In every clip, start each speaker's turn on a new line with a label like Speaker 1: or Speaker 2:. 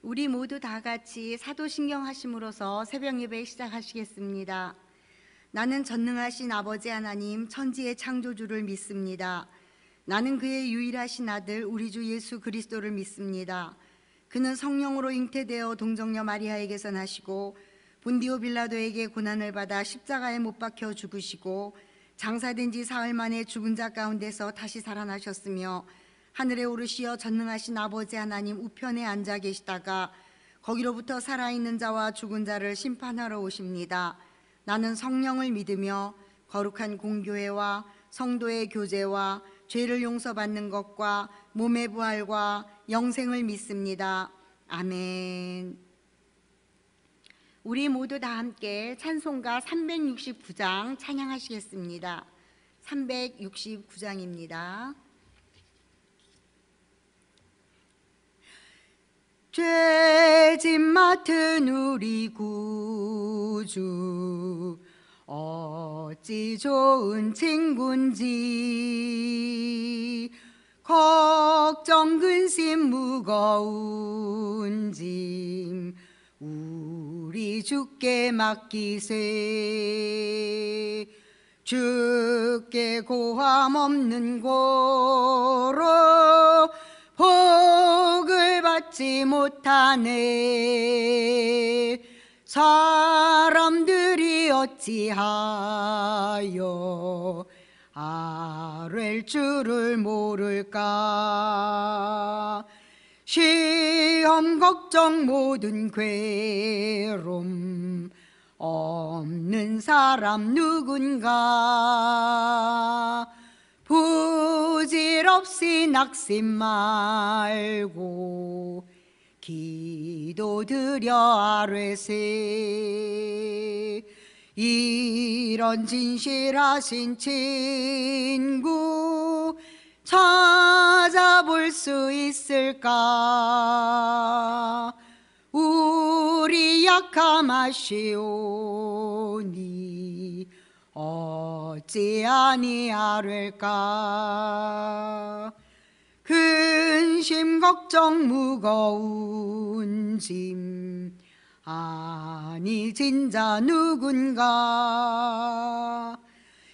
Speaker 1: 우리 모두 다 같이 사도신경 하심으로써 새벽 예배 시작하시겠습니다. 나는 전능하신 아버지 하나님 천지의 창조주를 믿습니다. 나는 그의 유일하신 아들 우리 주 예수 그리스도를 믿습니다. 그는 성령으로 잉태되어 동정녀 마리아에게서 나시고 본디오 빌라도에게 고난을 받아 십자가에 못 박혀 죽으시고 장사된 지 사흘 만에 죽은 자 가운데서 다시 살아나셨으며 하늘에 오르시어 전능하신 아버지 하나님 우편에 앉아 계시다가 거기로부터 살아있는 자와 죽은 자를 심판하러 오십니다. 나는 성령을 믿으며 거룩한 공교회와 성도의 교제와 죄를 용서받는 것과 몸의 부활과 영생을 믿습니다. 아멘. 우리 모두 다 함께 찬송가 369장 찬양하시겠습니다. 369장입니다. 죄짐 맡은 우리 구주 어찌 좋은 친군지 걱정 근심 무거운 짐 우리 주께 맡기세. 주께 고함 없는 고로 복을 받지 못하네. 사람들이 어찌하여 아랠 줄을 모를까. 시험 걱정 모든 괴로움 없는 사람 누군가. 부질없이 낙심 말고 기도드려 아뢰세. 이런 진실하신 친구 찾아볼 수 있을까. 우리 약함 아시오니 어찌 아니하릴까. 근심 걱정 무거운 짐 아니 진자 누군가.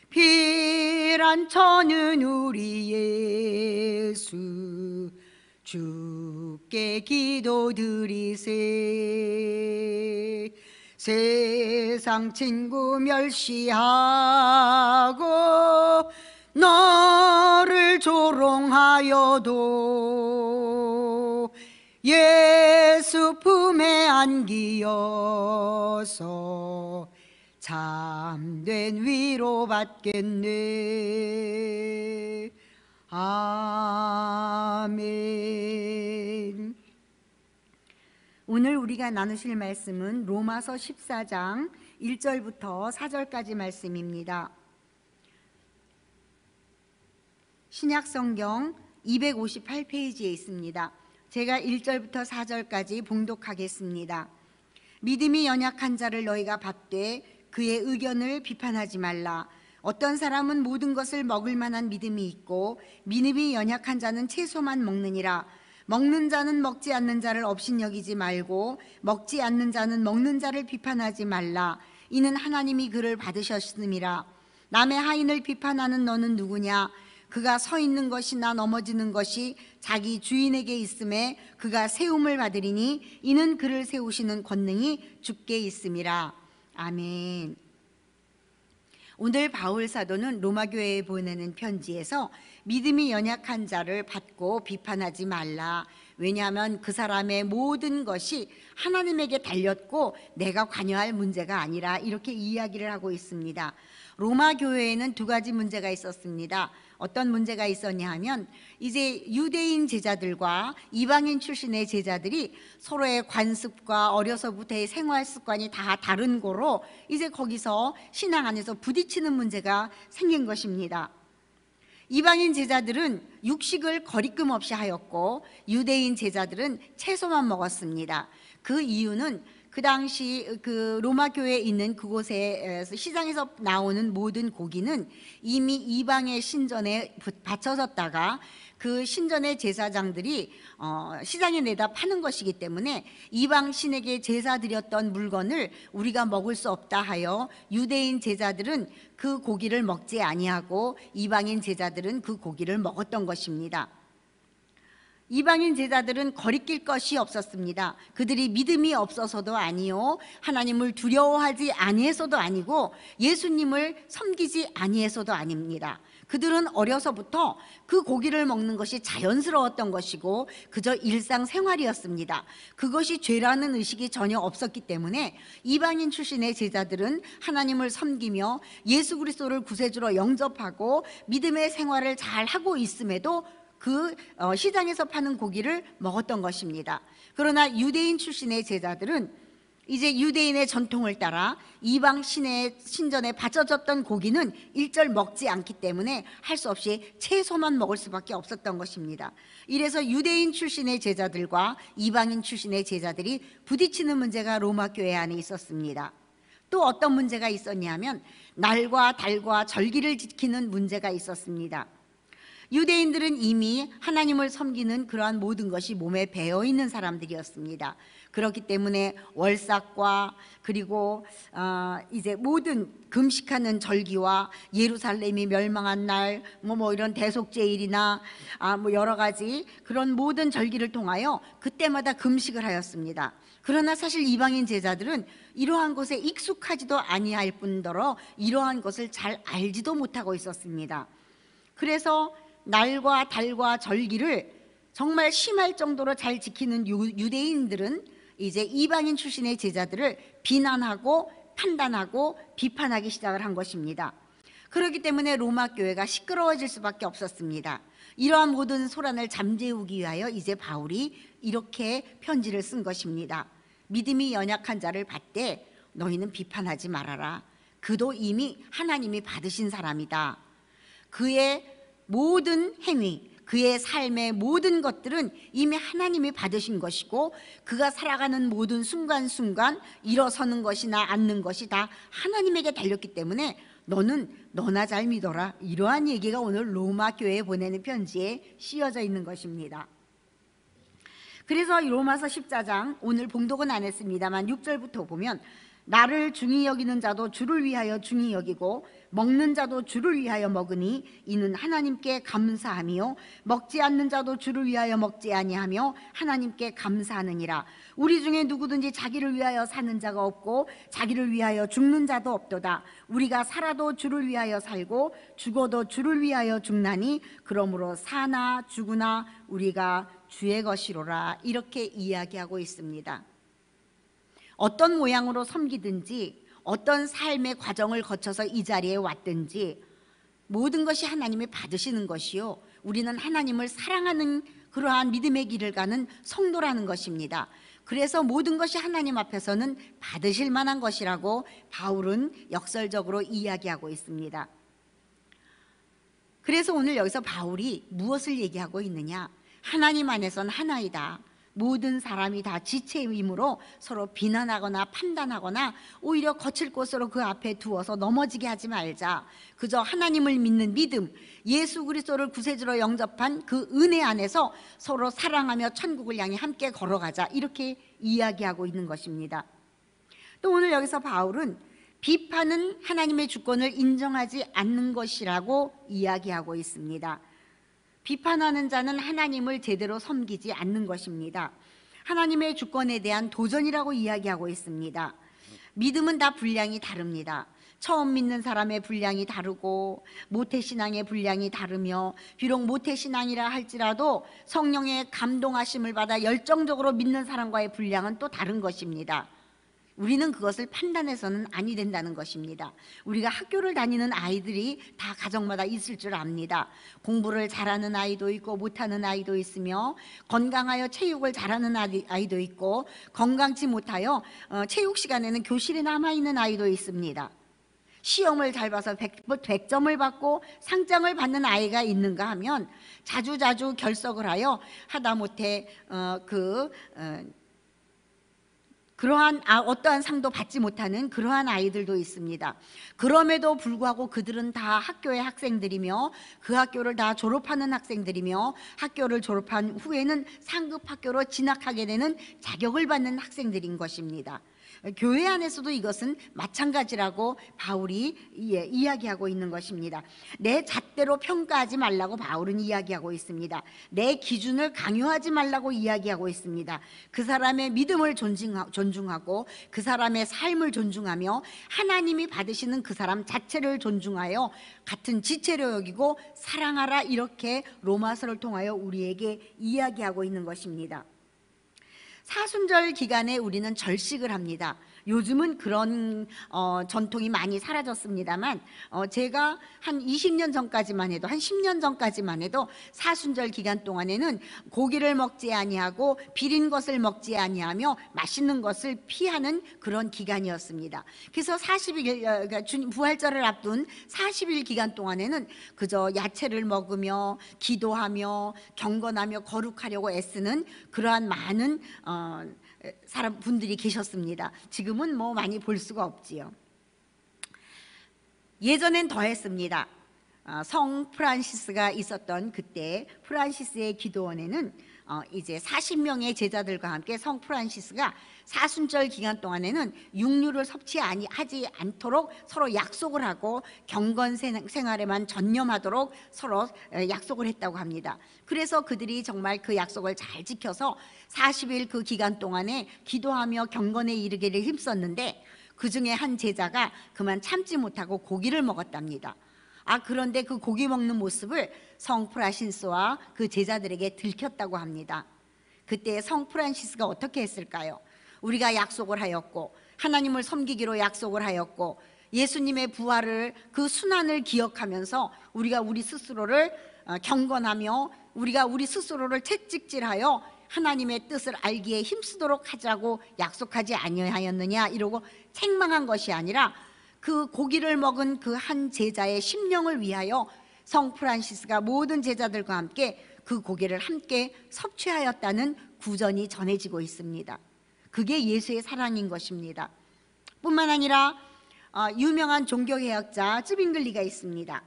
Speaker 1: 피란처는 우리 예수 주께 기도드리세. 세상 친구 멸시하고 너를 조롱하여도 예수 품에 안기어서 참된 위로 받겠네. 아멘. 오늘 우리가 나누실 말씀은 로마서 14장 1절부터 4절까지 말씀입니다. 신약성경 258페이지에 있습니다. 제가 1절부터 4절까지 봉독하겠습니다. 믿음이 연약한 자를 너희가 받되 그의 의견을 비판하지 말라. 어떤 사람은 모든 것을 먹을 만한 믿음이 있고 믿음이 연약한 자는 채소만 먹느니라. 먹는 자는 먹지 않는 자를 업신여기지 말고 먹지 않는 자는 먹는 자를 비판하지 말라. 이는 하나님이 그를 받으셨음이라. 남의 하인을 비판하는 너는 누구냐. 그가 서 있는 것이나 넘어지는 것이 자기 주인에게 있음에 그가 세움을 받으리니 이는 그를 세우시는 권능이 주께 있음이라. 아멘. 오늘 바울 사도는 로마 교회에 보내는 편지에서 믿음이 연약한 자를 받고 비판하지 말라. 왜냐하면 그 사람의 모든 것이 하나님에게 달렸고 내가 관여할 문제가 아니라 이렇게 이야기를 하고 있습니다. 로마 교회에는 두 가지 문제가 있었습니다. 어떤 문제가 있었냐 하면 이제 유대인 제자들과 이방인 출신의 제자들이 서로의 관습과 어려서부터의 생활 습관이 다 다른 거로 이제 거기서 신앙 안에서 부딪히는 문제가 생긴 것입니다. 이방인 제자들은 육식을 거리낌 없이 하였고 유대인 제자들은 채소만 먹었습니다. 그 이유는 그 당시 그 로마 교회에 있는 그곳에 시장에서 나오는 모든 고기는 이미 이방의 신전에 바쳐졌다가 그 신전의 제사장들이 시장에 내다 파는 것이기 때문에 이방 신에게 제사 드렸던 물건을 우리가 먹을 수 없다 하여 유대인 제자들은 그 고기를 먹지 아니하고 이방인 제자들은 그 고기를 먹었던 것입니다. 이방인 제자들은 거리낄 것이 없었습니다. 그들이 믿음이 없어서도 아니요, 하나님을 두려워하지 아니해서도 아니고 예수님을 섬기지 아니해서도 아닙니다. 그들은 어려서부터 그 고기를 먹는 것이 자연스러웠던 것이고 그저 일상생활이었습니다. 그것이 죄라는 의식이 전혀 없었기 때문에 이방인 출신의 제자들은 하나님을 섬기며 예수 그리스도를 구세주로 영접하고 믿음의 생활을 잘 하고 있음에도 그 시장에서 파는 고기를 먹었던 것입니다. 그러나 유대인 출신의 제자들은 이제 유대인의 전통을 따라 이방 신의 신전에 바쳐졌던 고기는 일절 먹지 않기 때문에 할 수 없이 채소만 먹을 수밖에 없었던 것입니다. 이래서 유대인 출신의 제자들과 이방인 출신의 제자들이 부딪히는 문제가 로마 교회 안에 있었습니다. 또 어떤 문제가 있었냐면 날과 달과 절기를 지키는 문제가 있었습니다. 유대인들은 이미 하나님을 섬기는 그러한 모든 것이 몸에 배어 있는 사람들이었습니다. 그렇기 때문에 월삭과 그리고 이제 모든 금식하는 절기와 예루살렘이 멸망한 날, 뭐 이런 대속제일이나 뭐 여러 가지 그런 모든 절기를 통하여 그때마다 금식을 하였습니다. 그러나 사실 이방인 제자들은 이러한 것에 익숙하지도 아니할 뿐더러 이러한 것을 잘 알지도 못하고 있었습니다. 그래서 날과 달과 절기를 정말 심할 정도로 잘 지키는 유대인들은 이제 이방인 출신의 제자들을 비난하고 판단하고 비판하기 시작을 한 것입니다. 그렇기 때문에 로마 교회가 시끄러워질 수밖에 없었습니다. 이러한 모든 소란을 잠재우기 위하여 이제 바울이 이렇게 편지를 쓴 것입니다. 믿음이 연약한 자를 받되 너희는 비판하지 말아라. 그도 이미 하나님이 받으신 사람이다. 그의 모든 행위, 그의 삶의 모든 것들은 이미 하나님이 받으신 것이고 그가 살아가는 모든 순간순간 일어서는 것이나 앉는 것이 다 하나님에게 달렸기 때문에 너는 너나 잘 믿어라. 이러한 얘기가 오늘 로마 교회에 보내는 편지에 씌어져 있는 것입니다. 그래서 로마서 14장 오늘 봉독은 안 했습니다만 6절부터 보면 나를 중히 여기는 자도 주를 위하여 중히 여기고 먹는 자도 주를 위하여 먹으니 이는 하나님께 감사함이요 먹지 않는 자도 주를 위하여 먹지 아니하며 하나님께 감사하느니라. 우리 중에 누구든지 자기를 위하여 사는 자가 없고 자기를 위하여 죽는 자도 없도다. 우리가 살아도 주를 위하여 살고 죽어도 주를 위하여 죽나니 그러므로 사나 죽으나 우리가 주의 것이로라. 이렇게 이야기하고 있습니다. 어떤 모양으로 섬기든지 어떤 삶의 과정을 거쳐서 이 자리에 왔든지 모든 것이 하나님이 받으시는 것이요 우리는 하나님을 사랑하는 그러한 믿음의 길을 가는 성도라는 것입니다. 그래서 모든 것이 하나님 앞에서는 받으실 만한 것이라고 바울은 역설적으로 이야기하고 있습니다. 그래서 오늘 여기서 바울이 무엇을 얘기하고 있느냐? 하나님 안에선 하나이다. 모든 사람이 다 지체이므로 서로 비난하거나 판단하거나 오히려 거칠 곳으로 그 앞에 두어서 넘어지게 하지 말자. 그저 하나님을 믿는 믿음, 예수 그리스도를 구세주로 영접한 그 은혜 안에서 서로 사랑하며 천국을 향해 함께 걸어가자. 이렇게 이야기하고 있는 것입니다. 또 오늘 여기서 바울은 비판은 하나님의 주권을 인정하지 않는 것이라고 이야기하고 있습니다. 비판하는 자는 하나님을 제대로 섬기지 않는 것입니다. 하나님의 주권에 대한 도전이라고 이야기하고 있습니다. 믿음은 다 분량이 다릅니다. 처음 믿는 사람의 분량이 다르고 모태신앙의 분량이 다르며 비록 모태신앙이라 할지라도 성령의 감동하심을 받아 열정적으로 믿는 사람과의 분량은 또 다른 것입니다. 우리는 그것을 판단해서는 아니 된다는 것입니다. 우리가 학교를 다니는 아이들이 다 가정마다 있을 줄 압니다. 공부를 잘하는 아이도 있고 못하는 아이도 있으며 건강하여 체육을 잘하는 아이도 있고 건강치 못하여 체육 시간에는 교실에 남아있는 아이도 있습니다. 시험을 잘 봐서 100점을 받고 상장을 받는 아이가 있는가 하면 자주자주 결석을 하여 하다못해 그 그러한 어떠한 상도 받지 못하는 그러한 아이들도 있습니다. 그럼에도 불구하고 그들은 다 학교의 학생들이며 그 학교를 다 졸업하는 학생들이며 학교를 졸업한 후에는 상급 학교로 진학하게 되는 자격을 받는 학생들인 것입니다. 교회 안에서도 이것은 마찬가지라고 바울이 이야기하고 있는 것입니다. 내 잣대로 평가하지 말라고 바울은 이야기하고 있습니다. 내 기준을 강요하지 말라고 이야기하고 있습니다. 그 사람의 믿음을 존중하고 그 사람의 삶을 존중하며 하나님이 받으시는 그 사람 자체를 존중하여 같은 지체로 여기고 사랑하라, 이렇게 로마서를 통하여 우리에게 이야기하고 있는 것입니다. 사순절 기간에 우리는 절식을 합니다. 요즘은 그런 전통이 많이 사라졌습니다만 제가 한 20년 전까지만 해도, 한 10년 전까지만 해도 사순절 기간 동안에는 고기를 먹지 아니하고 비린 것을 먹지 아니하며 맛있는 것을 피하는 그런 기간이었습니다. 그래서 40일, 그러니까 부활절을 앞둔 40일 기간 동안에는 그저 야채를 먹으며 기도하며 경건하며 거룩하려고 애쓰는 그러한 많은 분들이 계셨습니다. 지금은 뭐 많이 볼 수가 없지요. 예전엔 더했습니다. 성 프란시스가 있었던 그때 프란시스의 기도원에는 이제 40명의 제자들과 함께 성 프란시스가 사순절 기간 동안에는 육류를 섭취하지 않도록 서로 약속을 하고 경건 생활에만 전념하도록 서로 약속을 했다고 합니다. 그래서 그들이 정말 그 약속을 잘 지켜서 40일 그 기간 동안에 기도하며 경건에 이르기를 힘썼는데 그 중에 한 제자가 그만 참지 못하고 고기를 먹었답니다. 그런데 그 고기 먹는 모습을 성 프란시스와 그 제자들에게 들켰다고 합니다. 그때 성 프란시스가 어떻게 했을까요? 우리가 약속을 하였고 하나님을 섬기기로 약속을 하였고 예수님의 부활을, 그 순환을 기억하면서 우리가 우리 스스로를 경건하며 우리가 우리 스스로를 채찍질하여 하나님의 뜻을 알기에 힘쓰도록 하자고 약속하지 아니하였느냐, 이러고 책망한 것이 아니라 그 고기를 먹은 그 한 제자의 심령을 위하여 성 프란시스가 모든 제자들과 함께 그 고기를 함께 섭취하였다는 구전이 전해지고 있습니다. 그게 예수의 사랑인 것입니다. 뿐만 아니라 유명한 종교개혁자 쯔빙글리가 있습니다.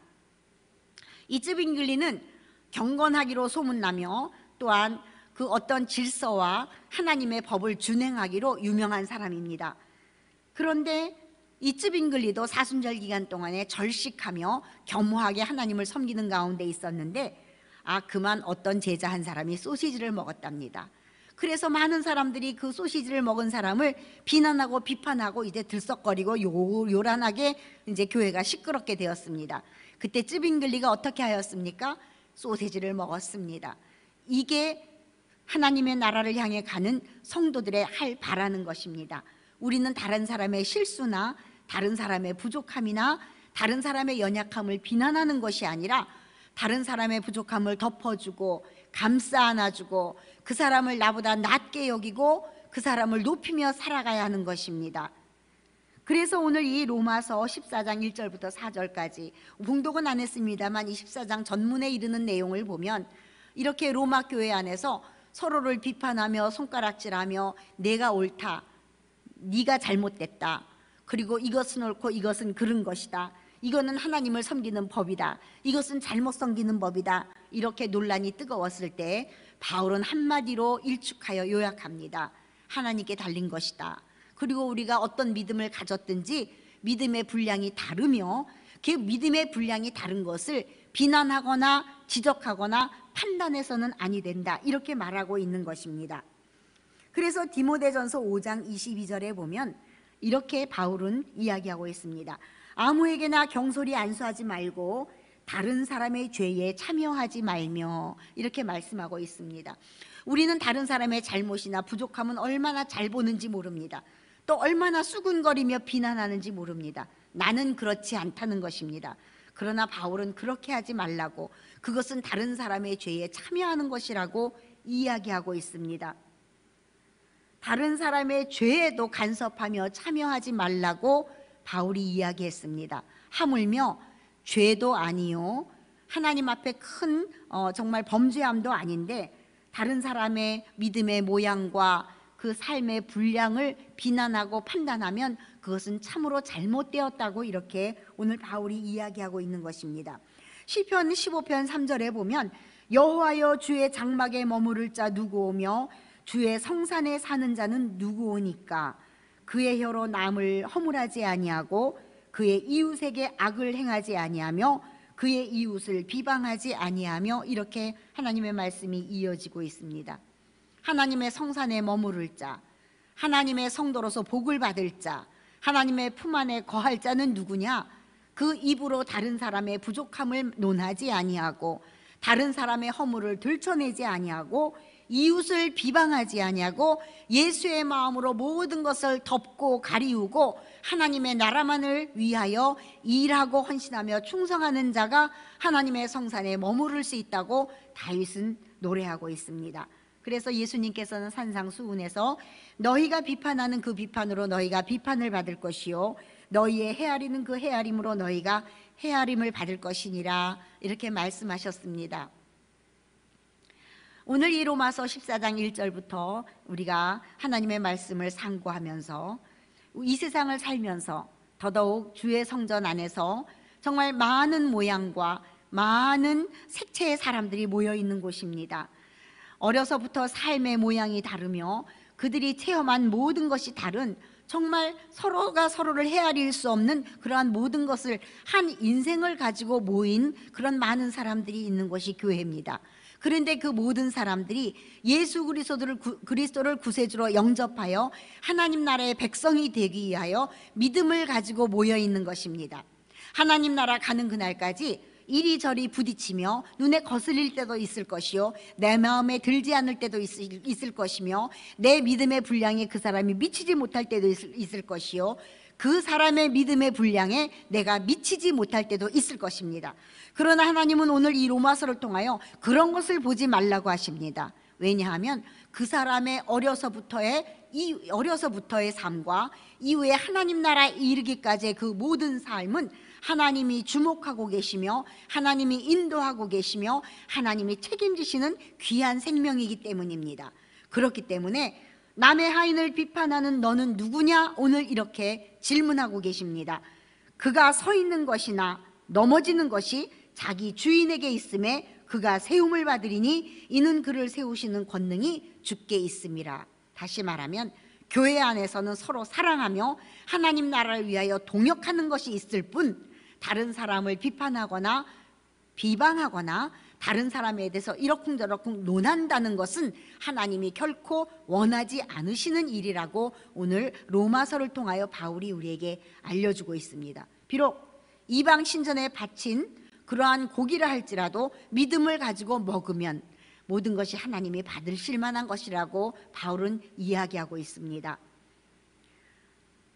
Speaker 1: 이 쯔빙글리는 경건하기로 소문나며 또한 그 어떤 질서와 하나님의 법을 준행하기로 유명한 사람입니다. 그런데 이 쯔빙글리도 사순절 기간 동안에 절식하며 겸허하게 하나님을 섬기는 가운데 있었는데 그만 어떤 제자 한 사람이 소시지를 먹었답니다. 그래서 많은 사람들이 그 소시지를 먹은 사람을 비난하고 비판하고 이제 들썩거리고 요란하게 이제 교회가 시끄럽게 되었습니다. 그때 쯔빙글리가 어떻게 하였습니까? 소시지를 먹었습니다. 이게 하나님의 나라를 향해 가는 성도들의 바라는 것입니다. 우리는 다른 사람의 실수나 다른 사람의 부족함이나 다른 사람의 연약함을 비난하는 것이 아니라 다른 사람의 부족함을 덮어주고 감싸 안아주고 그 사람을 나보다 낮게 여기고 그 사람을 높이며 살아가야 하는 것입니다. 그래서 오늘 이 로마서 14장 1절부터 4절까지 봉독은 안 했습니다만 이 14장 전문에 이르는 내용을 보면 이렇게 로마 교회 안에서 서로를 비판하며 손가락질하며 내가 옳다, 네가 잘못됐다, 그리고 이것은 옳고 이것은 그른 것이다, 이거는 하나님을 섬기는 법이다, 이것은 잘못 섬기는 법이다, 이렇게 논란이 뜨거웠을 때 바울은 한마디로 일축하여 요약합니다. 하나님께 달린 것이다. 그리고 우리가 어떤 믿음을 가졌든지 믿음의 분량이 다르며 그 믿음의 분량이 다른 것을 비난하거나 지적하거나 판단해서는 아니 된다, 이렇게 말하고 있는 것입니다. 그래서 디모데전서 5장 22절에 보면 이렇게 바울은 이야기하고 있습니다. 아무에게나 경솔히 안수하지 말고 다른 사람의 죄에 참여하지 말며, 이렇게 말씀하고 있습니다. 우리는 다른 사람의 잘못이나 부족함은 얼마나 잘 보는지 모릅니다. 또 얼마나 수군거리며 비난하는지 모릅니다. 나는 그렇지 않다는 것입니다. 그러나 바울은 그렇게 하지 말라고, 그것은 다른 사람의 죄에 참여하는 것이라고 이야기하고 있습니다. 다른 사람의 죄에도 간섭하며 참여하지 말라고 바울이 이야기했습니다. 하물며 죄도 아니요, 하나님 앞에 큰 정말 범죄함도 아닌데 다른 사람의 믿음의 모양과 그 삶의 분량을 비난하고 판단하면 그것은 참으로 잘못되었다고 이렇게 오늘 바울이 이야기하고 있는 것입니다. 시편 15편 3절에 보면 여호와여 주의 장막에 머무를 자 누구오며 주의 성산에 사는 자는 누구오니까 그의 혀로 남을 허물하지 아니하고 그의 이웃에게 악을 행하지 아니하며 그의 이웃을 비방하지 아니하며 이렇게 하나님의 말씀이 이어지고 있습니다. 하나님의 성산에 머무를 자, 하나님의 성도로서 복을 받을 자, 하나님의 품 안에 거할 자는 누구냐? 그 입으로 다른 사람의 부족함을 논하지 아니하고 다른 사람의 허물을 들춰내지 아니하고 이웃을 비방하지 아니하고 예수의 마음으로 모든 것을 덮고 가리우고 하나님의 나라만을 위하여 일하고 헌신하며 충성하는 자가 하나님의 성산에 머무를 수 있다고 다윗은 노래하고 있습니다. 그래서 예수님께서는 산상수훈에서 너희가 비판하는 그 비판으로 너희가 비판을 받을 것이요 너희의 헤아리는 그 헤아림으로 너희가 헤아림을 받을 것이니라 이렇게 말씀하셨습니다. 오늘 이 로마서 14장 1절부터 우리가 하나님의 말씀을 상고하면서 이 세상을 살면서 더더욱 주의 성전 안에서 정말 많은 모양과 많은 색채의 사람들이 모여 있는 곳입니다. 어려서부터 삶의 모양이 다르며 그들이 체험한 모든 것이 다른 정말 서로가 서로를 헤아릴 수 없는 그러한 모든 것을 한 인생을 가지고 모인 그런 많은 사람들이 있는 곳이 교회입니다. 그런데 그 모든 사람들이 예수 그리스도를 구세주로 영접하여 하나님 나라의 백성이 되기 위하여 믿음을 가지고 모여 있는 것입니다. 하나님 나라 가는 그날까지 이리저리 부딪히며 눈에 거슬릴 때도 있을 것이요 내 마음에 들지 않을 때도 있을 것이며 내 믿음의 분량에 그 사람이 미치지 못할 때도 있을 것이요 그 사람의 믿음의 분량에 내가 미치지 못할 때도 있을 것입니다. 그러나 하나님은 오늘 이 로마서를 통하여 그런 것을 보지 말라고 하십니다. 왜냐하면 그 사람의 어려서부터의 삶과 이후에 하나님 나라에 이르기까지의 그 모든 삶은 하나님이 주목하고 계시며 하나님이 인도하고 계시며 하나님이 책임지시는 귀한 생명이기 때문입니다. 그렇기 때문에 남의 하인을 비판하는 너는 누구냐? 오늘 이렇게 질문하고 계십니다. 그가 서 있는 것이나 넘어지는 것이 자기 주인에게 있음에 그가 세움을 받으리니 이는 그를 세우시는 권능이 주께 있음이라. 다시 말하면 교회 안에서는 서로 사랑하며 하나님 나라를 위하여 동역하는 것이 있을 뿐 다른 사람을 비판하거나 비방하거나 다른 사람에 대해서 이러쿵저러쿵 논한다는 것은 하나님이 결코 원하지 않으시는 일이라고 오늘 로마서를 통하여 바울이 우리에게 알려주고 있습니다. 비록 이방 신전에 바친 그러한 고기를 할지라도 믿음을 가지고 먹으면 모든 것이 하나님이 받으실 만한 것이라고 바울은 이야기하고 있습니다.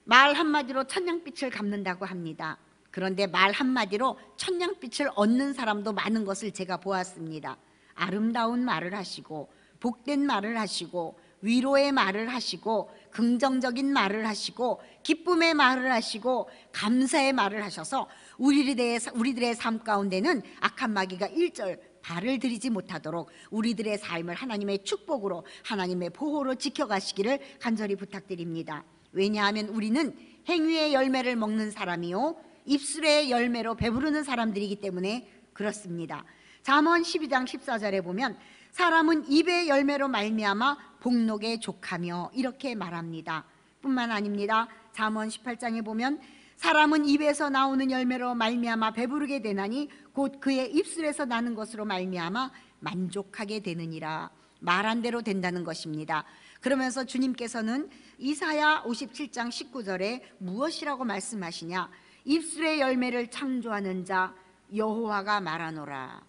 Speaker 1: 말 한마디로 천냥빛을 갚는다고 합니다. 그런데 말 한마디로 천냥빛을 얻는 사람도 많은 것을 제가 보았습니다. 아름다운 말을 하시고 복된 말을 하시고 위로의 말을 하시고 긍정적인 말을 하시고 기쁨의 말을 하시고 감사의 말을 하셔서 우리들의 삶 가운데는 악한 마귀가 일절 발을 들이지 못하도록 우리들의 삶을 하나님의 축복으로 하나님의 보호로 지켜가시기를 간절히 부탁드립니다. 왜냐하면 우리는 행위의 열매를 먹는 사람이요 입술의 열매로 배부르는 사람들이기 때문에 그렇습니다. 잠언 12장 14절에 보면 사람은 입의 열매로 말미암아 복록에 족하며 이렇게 말합니다. 뿐만 아닙니다. 잠언 18장에 보면 사람은 입에서 나오는 열매로 말미암아 배부르게 되나니 곧 그의 입술에서 나는 것으로 말미암아 만족하게 되느니라. 말한 대로 된다는 것입니다. 그러면서 주님께서는 이사야 57장 19절에 무엇이라고 말씀하시냐? 입술의 열매를 창조하는 자 여호와가 말하노라.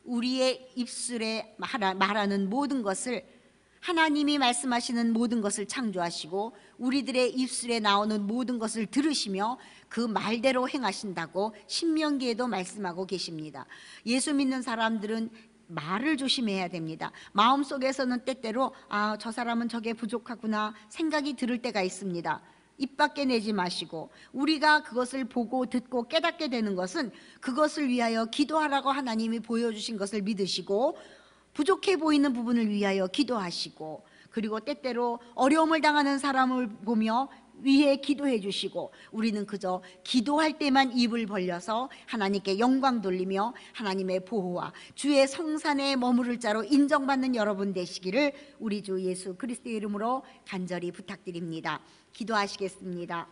Speaker 1: 우리의 입술에 말하는 모든 것을 하나님이 말씀하시는 모든 것을 창조하시고 우리들의 입술에 나오는 모든 것을 들으시며 그 말대로 행하신다고 신명기에도 말씀하고 계십니다. 예수 믿는 사람들은 말을 조심해야 됩니다. 마음속에서는 때때로 저 사람은 저게 부족하구나 생각이 들을 때가 있습니다. 입 밖에 내지 마시고 우리가 그것을 보고 듣고 깨닫게 되는 것은 그것을 위하여 기도하라고 하나님이 보여주신 것을 믿으시고 부족해 보이는 부분을 위하여 기도하시고 그리고 때때로 어려움을 당하는 사람을 보며 위해 기도해 주시고, 우리는 그저 기도할 때만 입을 벌려서 하나님께 영광 돌리며 하나님의 보호와 주의 성산에 머무를 자로 인정받는 여러분 되시기를 우리 주 예수 그리스도의 이름으로 간절히 부탁드립니다. 기도하시겠습니다.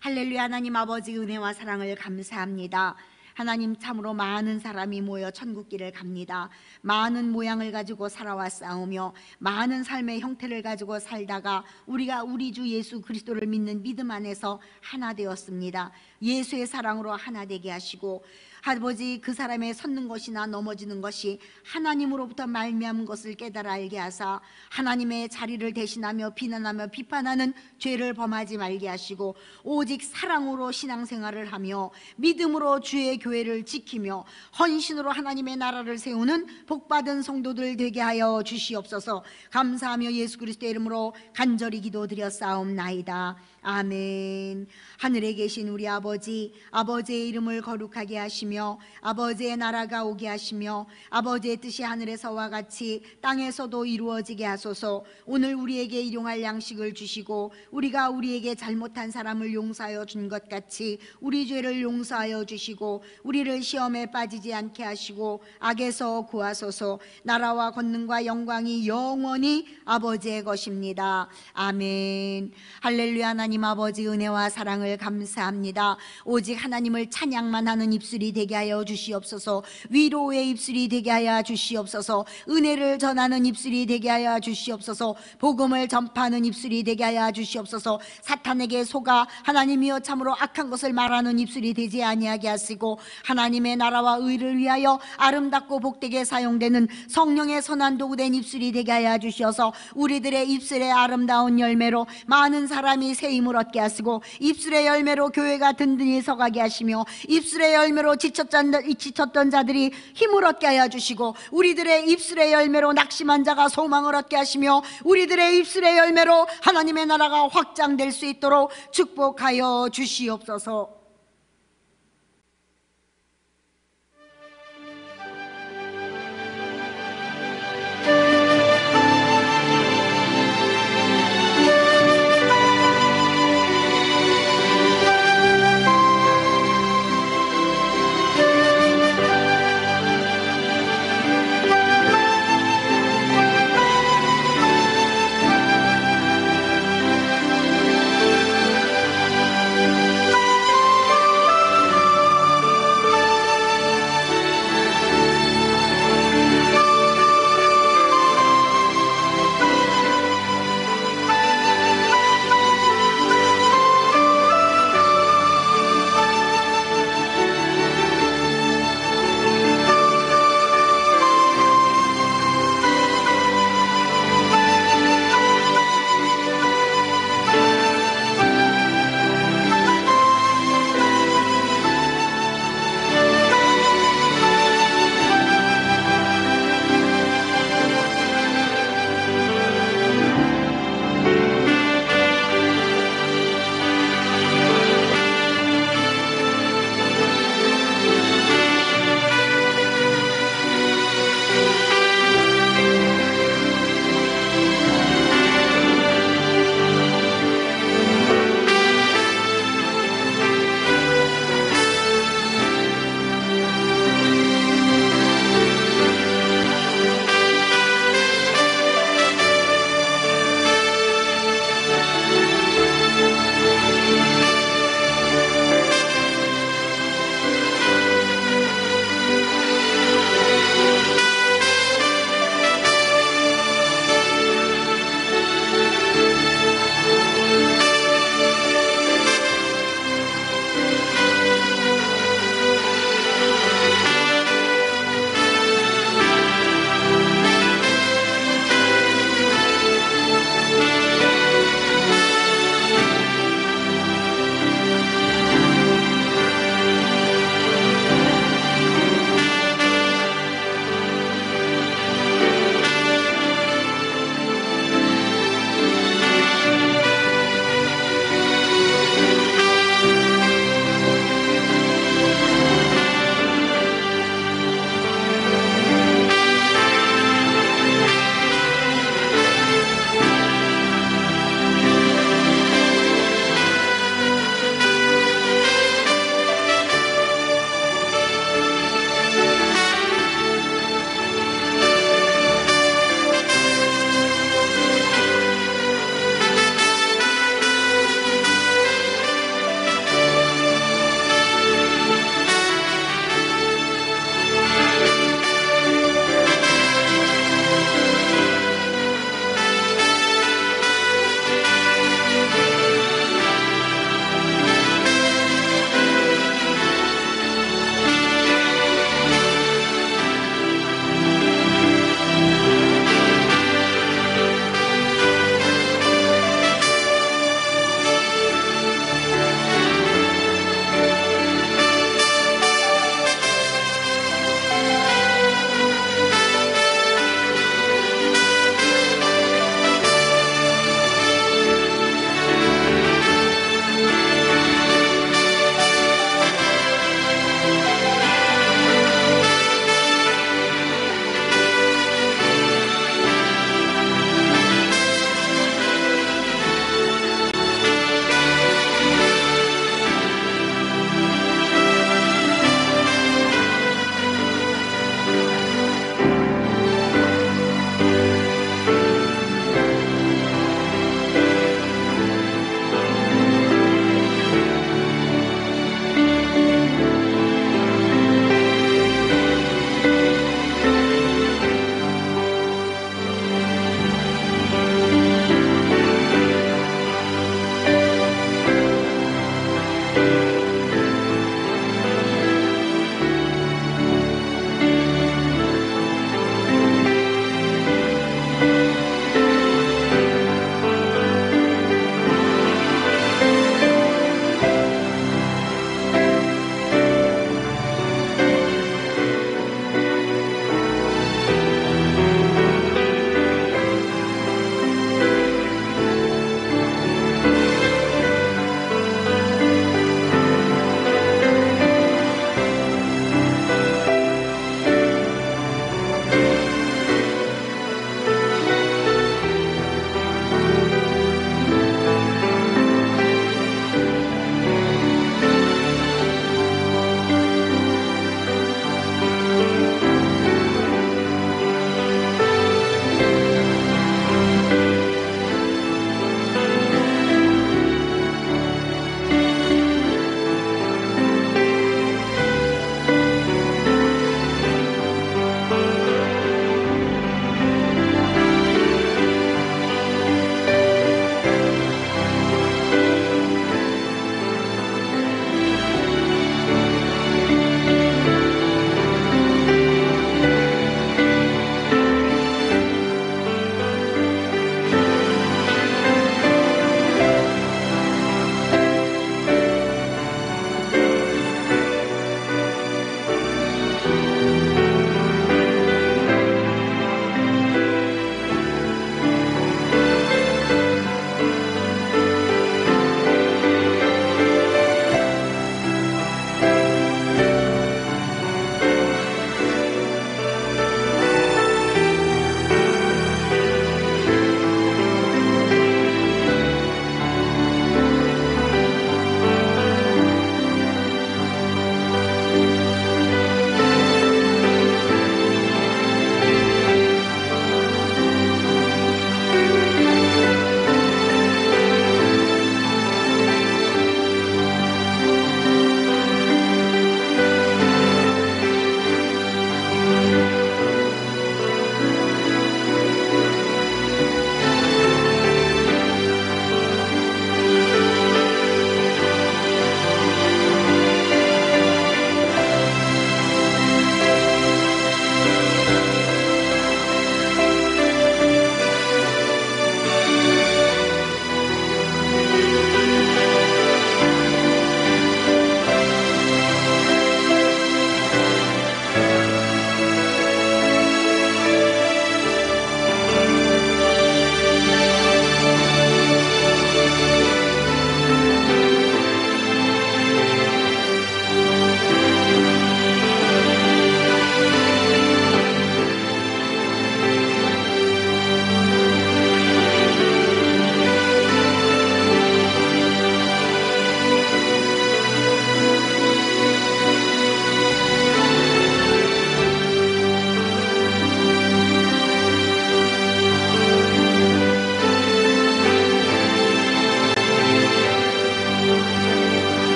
Speaker 1: 할렐루야. 하나님 아버지 은혜와 사랑을 감사합니다. 하나님, 참으로 많은 사람이 모여 천국길을 갑니다. 많은 모양을 가지고 살아왔사오며 많은 삶의 형태를 가지고 살다가 우리가 우리 주 예수 그리스도를 믿는 믿음 안에서 하나 되었습니다. 예수의 사랑으로 하나 되게 하시고, 아버지, 그 사람의 섰는 것이나 넘어지는 것이 하나님으로부터 말미암은 것을 깨달아 알게 하사 하나님의 자리를 대신하며 비난하며 비판하는 죄를 범하지 말게 하시고, 오직 사랑으로 신앙생활을 하며 믿음으로 주의 교회를 지키며 헌신으로 하나님의 나라를 세우는 복받은 성도들 되게 하여 주시옵소서. 감사하며 예수 그리스도의 이름으로 간절히 기도드렸사옵나이다. 아멘. 하늘에 계신 우리 아버지, 아버지의 이름을 거룩하게 하시며 아버지의 나라가 오게 하시며 아버지의 뜻이 하늘에서와 같이 땅에서도 이루어지게 하소서. 오늘 우리에게 일용할 양식을 주시고 우리가 우리에게 잘못한 사람을 용서하여 준 것 같이 우리 죄를 용서하여 주시고 우리를 시험에 빠지지 않게 하시고 악에서 구하소서. 나라와 권능과 영광이 영원히 아버지의 것입니다. 아멘. 할렐루야. 하나님 아버지, 은혜와 사랑을 감사합니다. 오직 하나님을 찬양만 하는 입술이 되게 하여 주시옵소서. 위로의 입술이 되게 하여 주시옵소서. 은혜를 전하는 입술이 되게 하여 주시옵소서. 복음을 전파하는 입술이 되게 하여 주시옵소서. 사탄에게 속아 하나님이여 참으로 악한 것을 말하는 입술이 되지 아니하게 하시고 하나님의 나라와 의를 위하여 아름답고 복되게 사용되는 성령의 선한 도구된 입술이 되게 하여 주셔서 우리들의 입술의 아름다운 열매로 많은 사람이 새 힘을 얻게 하시고 입술의 열매로 교회가 든든히 서가게 하시며 입술의 열매로 지쳤던 자들이 힘을 얻게 하여 주시고 우리들의 입술의 열매로 낙심한 자가 소망을 얻게 하시며 우리들의 입술의 열매로 하나님의 나라가 확장될 수 있도록 축복하여 주시옵소서.